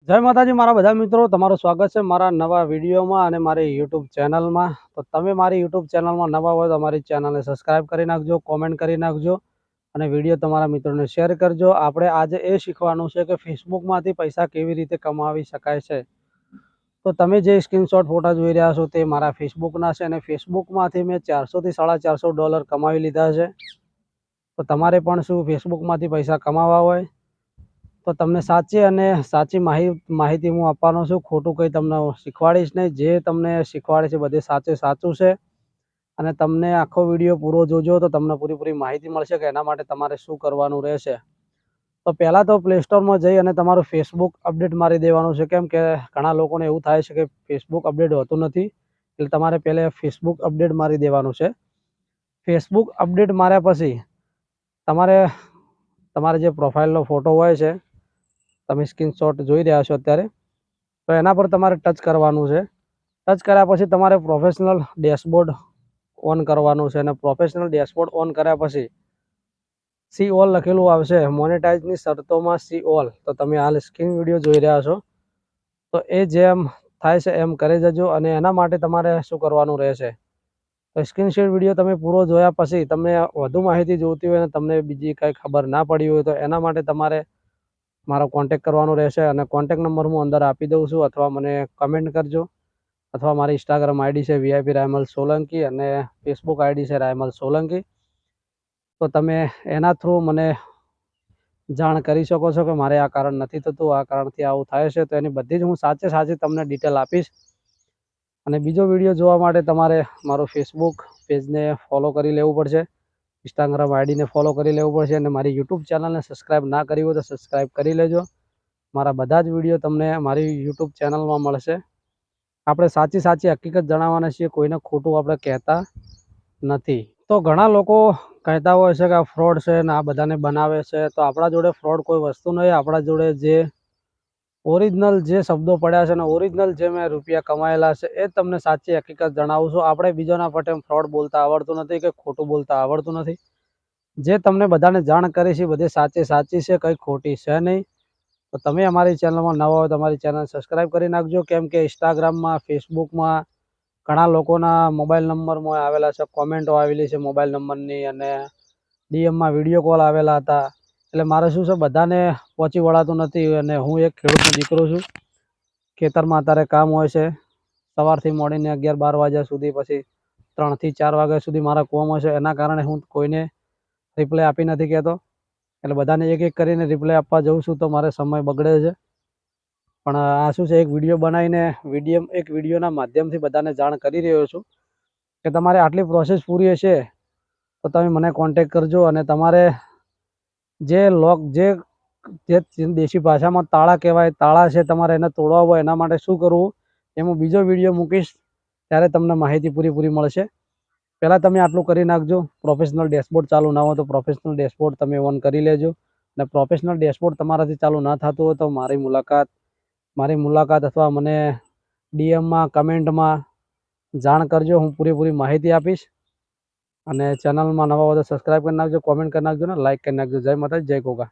जय माताजी मारा बधा मित्रों तमारुं स्वागत है मारा नवा विडियो में और मारी यूट्यूब चैनल में। तो तमे मारी यूट्यूब चैनल में नवा हो तो मारी चैनल ने सब्सक्राइब करी नाखजो, कॉमेंट करी नाखजो और विडियो तमारा मित्रों ने शेर करजो। आपणे आज ए शीखवानुं छे के फेसबुक मांथी पैसा केवी रीते कमावी शकाय छे। तो तमे जे स्क्रीनशॉट फोटा जोई रह्या छो ते मारा फेसबुकना छे अने फेसबुकमांथी मैं 400 થી $450 डॉलर कमावी लीधा छे। तो तमारे पण शुं फेसबुकमांथी पैसा कमावा होय तो तमने साची अने साची माहिती हूँ आपवानो छुं। खोटું કંઈ તમને શીખવાડીશ નહીં। જે તમને શીખવાડે છે બધે સાચે સાચું છે અને તમને આખો વિડીયો પૂરો જોજો તો તમને પૂરી માહિતી મળશે કે એના માટે તમારે શું કરવાનું રહેશે। તો પહેલાં તો પ્લે સ્ટોરમાં જઈ અને તમારું ફેસબુક અપડેટ મારી દેવાનું છે, કેમ કે ઘણા લોકોને એવું થાય છે કે ફેસબુક અપડેટ હોતું નથી, એટલે તમારે પહેલાં ફેસબુક અપડેટ મારી દેવાનું છે। ફેસબુક અપડેટ માર્યા પછી તમારે તમારે જે પ્રોફાઇલનો ફોટો હોય છે તમે સ્ક્રીનશોટ જોઈ રહ્યા છો અત્યારે, તો એના પર તમારે ટચ કરવાનું છે। ટચ કર્યા પછી તમારે પ્રોફેશનલ ડેશબોર્ડ ઓન કરવાનું છે અને પ્રોફેશનલ ડેશબોર્ડ ઓન કર્યા પછી સી ઓલ લખેલું આવશે, મોનેટાઇઝની શરતોમાં સી ઓલ। તો તમે હાલ સ્ક્રીન વિડીયો જોઈ રહ્યા છો, તો એ જેમ થાય છે એમ કરી જજો અને એના માટે તમારે શું કરવાનું રહેશે તો સ્ક્રીનશોટ વિડીયો તમે પૂરો જોયા પછી તમને વધુ માહિતી જોઈતી હોય અને તમને બીજી કંઈ ખબર ના પડી હોય તો એના માટે તમારે मारो कॉन्टेक्ट करवानो रहेशे अने कॉन्टेक्ट नंबर हूँ अंदर आपी दऊं छुं अथवा मने कमेंट करजो अथवा मारी इंस्टाग्राम आईडी है वीआईपी रायमल सोलंकी अने फेसबुक आईडी है रायमल सोलंकी। तो तमे एना थ्रू मने जाण करी शको छो कि मारे आ कारण नथी थतुं, आ कारणथी आवुं थाय छे। तो एनी बधी ज हूँ साचे साची तमने डिटेल आपीश। अने बीजो विडियो जोवा माटे तमारे मारो फेसबुक पेजने फॉलो करी लेवुं पड़शे, इंस्टाग्राम आईडी ने फॉलो करी लेवुं पड़शे अने मारी यूट्यूब चैनल ने सब्सक्राइब ना करी हो तो सब्सक्राइब करी लेजो। मारा बधा ज विडियो तमने मारी यूट्यूब चैनल में मळशे। आपणे साची साची हकीकत जणाववाना छीए, कोईने खोटुं आपणे कहेता नथी। तो घणा लोको कहेता होय छे के आ फ्रॉड छे ने आ बधाने बनावे छे, तो आपणा जोडे फ्रॉड कोई वस्तु नहीं। आपणा जोडे जे ओरिजिनल जे शब्दों पड्या छे ने ओरिजिनल जे मैं रूपिया कमायेला छे ए तमने साची हकीकत जणावुं छुं। आपणे बीजोना पटे फ्रॉड बोलता आवडतुं नथी के खोटुं बोलता आवडतुं नथी। जे तमने बधाने जाण करी छे बधी साचे साची छे, कंई खोटी छे नहीं। तो तमे अमारी चेनल में नवा हो तो अमारी चेनल सब्सक्राइब करी नाखजो, केम के इंस्टाग्राम में फेसबुक में घणा लोकोना मोबाइल नंबर में आवेला छे, कॉमेंटो आवेली छे मोबाइल नंबरनी अने डीएम में विडियो कॉल आवेला हता। એટલે મારે શું છે બધાને પહોંચી વળાતું નથી અને હું એક ખેડૂતનો દીકરો છું। ખેતરમાં અત્યારે કામ હોય છે, સવારથી મોડીને 11-12 વાગ્યા સુધી, પછી 3 થી 4 વાગ્યા સુધી મારા કોમ હોય છે। એના કારણે હું કોઈને રિપ્લાય આપી નથી કહેતો, એટલે બધાને એક એક કરીને રિપ્લાય આપવા જઉં છું તો મારે સમય બગડે છે। પણ આ શું છે એક વિડીયો બનાવીને એક વિડીયોના માધ્યમથી બધાને જાણ કરી રહ્યો છું કે તમારે આટલી પ્રોસેસ પૂરી હશે તો તમે મને કોન્ટેક્ટ કરજો। અને તમારે જે લોક જે દેશી ભાષામાં તાળા કહેવાય, તાળા છે તમારે એને તોડવા હોય એના માટે શું કરવું એ હું બીજો વિડીયો મૂકીશ, ત્યારે તમને માહિતી પૂરી મળશે। પહેલાં તમે આટલું કરી નાખજો। પ્રોફેશનલ ડેશબોર્ડ ચાલુ ના હોય તો પ્રોફેશનલ ડેશબોર્ડ તમે ઓન કરી લેજો અને પ્રોફેશનલ ડેશબોર્ડ તમારાથી ચાલુ ના થતું હોય તો મારી મુલાકાત અથવા મને ડીએમમાં કમેન્ટમાં જાણ કરજો, હું પૂરી માહિતી આપીશ। અને ચેનલમાં નવા હોય તો સબસ્ક્રાઈબ કરી નાખજો, કોમેન્ટ કરી નાખજો ને લાઈક કરી નાખજો। જય માતાજી, જય ગોગા।